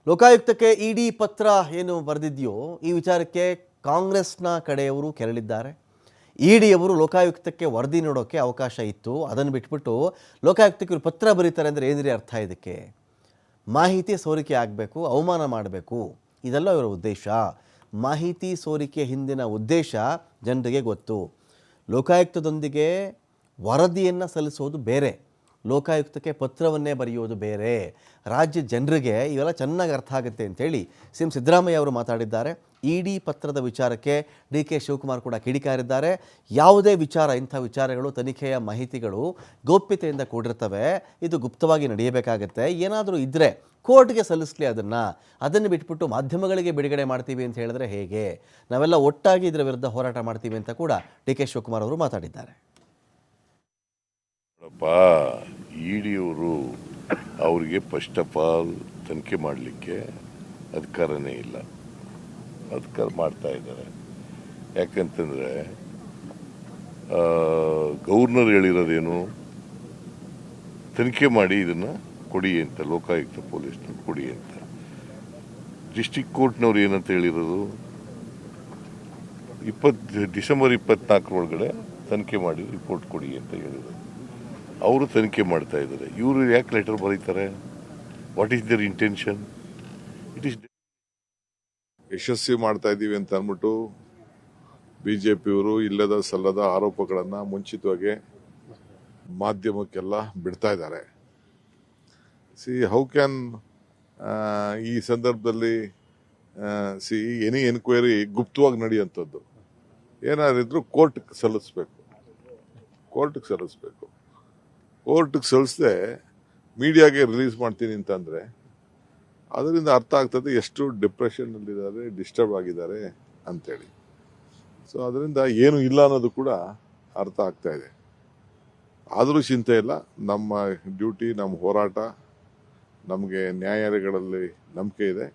ಲೋಕಾಯುಕ್ತಕ್ಕೆ ಇಡಿ ಪತ್ರ ಏನು ಬರೆದಿದೆಯೋ ಈ ವಿಚಾರಕ್ಕೆ ಕಾಂಗ್ರೆಸ್ನ ಕಡೆಯವರು ಕೆರಳಿದ್ದಾರೆ. ಇಡಿಯವರು ಲೋಕಾಯುಕ್ತಕ್ಕೆ ವರದಿ ನೋಡೋಕ್ಕೆ ಅವಕಾಶ ಇತ್ತು, ಅದನ್ನು ಬಿಟ್ಬಿಟ್ಟು ಲೋಕಾಯುಕ್ತಕ್ಕೆ ಇವರು ಪತ್ರ ಬರೀತಾರೆ ಅಂದರೆ ಏನ್ರಿ ಅರ್ಥ? ಇದಕ್ಕೆ ಮಾಹಿತಿ ಸೋರಿಕೆ ಆಗಬೇಕು, ಅವಮಾನ ಮಾಡಬೇಕು, ಇದೆಲ್ಲ ಇವರ ಉದ್ದೇಶ. ಮಾಹಿತಿ ಸೋರಿಕೆ ಹಿಂದಿನ ಉದ್ದೇಶ ಜನರಿಗೆ ಗೊತ್ತು. ಲೋಕಾಯುಕ್ತದೊಂದಿಗೆ ವರದಿಯನ್ನು ಸಲ್ಲಿಸೋದು ಬೇರೆ, ಲೋಕಾಯುಕ್ತಕ್ಕೆ ಪತ್ರವನ್ನೇ ಬರೆಯೋದು ಬೇರೆ. ರಾಜ್ಯ ಜನರಿಗೆ ಇವೆಲ್ಲ ಚೆನ್ನಾಗಿ ಅರ್ಥ ಆಗುತ್ತೆ ಅಂತೇಳಿ ಸಿಎಂ ಸಿದ್ದರಾಮಯ್ಯ ಅವರು ಮಾತಾಡಿದ್ದಾರೆ. ಇಡಿ ಪತ್ರದ ವಿಚಾರಕ್ಕೆ ಡಿ.ಕೆ. ಶಿವಕುಮಾರ್ ಕೂಡ ಕಿಡಿಕಾರಿದ್ದಾರೆ. ಯಾವುದೇ ವಿಚಾರ, ಇಂಥ ವಿಚಾರಗಳು, ತನಿಖೆಯ ಮಾಹಿತಿಗಳು ಗೌಪ್ಯತೆಯಿಂದ ಕೂಡಿರ್ತವೆ, ಇದು ಗುಪ್ತವಾಗಿ ನಡೆಯಬೇಕಾಗತ್ತೆ. ಏನಾದರೂ ಇದ್ದರೆ ಕೋರ್ಟ್ಗೆ ಸಲ್ಲಿಸಲಿ, ಅದನ್ನು ಬಿಟ್ಬಿಟ್ಟು ಮಾಧ್ಯಮಗಳಿಗೆ ಬಿಡುಗಡೆ ಮಾಡ್ತೀವಿ ಅಂತ ಹೇಳಿದ್ರೆ ಹೇಗೆ? ನಾವೆಲ್ಲ ಒಟ್ಟಾಗಿ ಇದರ ವಿರುದ್ಧ ಹೋರಾಟ ಮಾಡ್ತೀವಿ ಅಂತ ಕೂಡ ಡಿ.ಕೆ. ಶಿವಕುಮಾರ್ ಅವರು ಮಾತಾಡಿದ್ದಾರೆ. ಇಡಿಯವರು ಅವರಿಗೆ ಫಸ್ಟ್ ಆಫ್ ಆಲ್ ತನಿಖೆ ಮಾಡಲಿಕ್ಕೆ ಅಧಿಕಾರನೇ ಇಲ್ಲ, ಅಧಿಕಾರ ಮಾಡ್ತಾ ಇದ್ದಾರೆ. ಯಾಕಂತಂದರೆ ಗವರ್ನರ್ ಹೇಳಿರೋದೇನು, ತನಿಖೆ ಮಾಡಿ ಇದನ್ನು ಕೊಡಿ ಅಂತ, ಲೋಕಾಯುಕ್ತ ಪೊಲೀಸ್ನವ್ರು ಕೊಡಿ ಅಂತ. ಡಿಸ್ಟಿಕ್ ಕೋರ್ಟ್ನವ್ರು ಏನಂತ ಹೇಳಿರೋದು, ಡಿಸೆಂಬರ್ 24 ತನಿಖೆ ಮಾಡಿ ರಿಪೋರ್ಟ್ ಕೊಡಿ ಅಂತ ಹೇಳಿರೋದು. ಅವರು ತನಿಖೆ ಮಾಡ್ತಾ ಇದ್ದಾರೆ. ಇವರು ಯಾಕೆ ಲೆಟರ್ ಬರೀತಾರೆ? What is their intention? It is ಯಶಸ್ವಿ ಮಾಡ್ತಾ ಇದ್ದೀವಿ ಅಂತ ಅಂದ್ಬಿಟ್ಟು ಬಿಜೆಪಿಯವರು ಇಲ್ಲದ ಸಲ್ಲದ ಆರೋಪಗಳನ್ನು ಮುಂಚಿತವಾಗಿ ಮಾಧ್ಯಮಕ್ಕೆಲ್ಲ ಬಿಡ್ತಾ ಇದ್ದಾರೆ. ಹೌ ಕ್ಯಾನ್ ಈ ಸಂದರ್ಭದಲ್ಲಿ ಎನಿ ಎನ್ಕ್ವೈರಿ ಗುಪ್ತವಾಗಿ ನಡೆಯುವಂಥದ್ದು? ಏನಾದ್ರು ಕೋರ್ಟ್ಗೆ ಸಲ್ಲಿಸ್ಬೇಕು. ಕೋರ್ಟ್ಗೆ ಸಲ್ಲಿಸದೆ ಮೀಡಿಯಾಗೆ ರಿಲೀಸ್ ಮಾಡ್ತೀನಿ ಅಂತಂದರೆ ಅದರಿಂದ ಅರ್ಥ ಆಗ್ತದೆ ಎಷ್ಟು ಡಿಪ್ರೆಷನ್ನಲ್ಲಿದ್ದಾರೆ, ಡಿಸ್ಟರ್ಬ್ ಆಗಿದ್ದಾರೆ ಅಂತೇಳಿ. ಸೊ ಅದರಿಂದ ಏನು ಇಲ್ಲ ಅನ್ನೋದು ಕೂಡ ಅರ್ಥ ಆಗ್ತಾ ಇದೆ. ಆದರೂ ಚಿಂತೆ ಇಲ್ಲ, ನಮ್ಮ ಡ್ಯೂಟಿ, ನಮ್ಮ ಹೋರಾಟ, ನಮಗೆ ನ್ಯಾಯಾಲಯಗಳಲ್ಲಿ ನಂಬಿಕೆ ಇದೆ.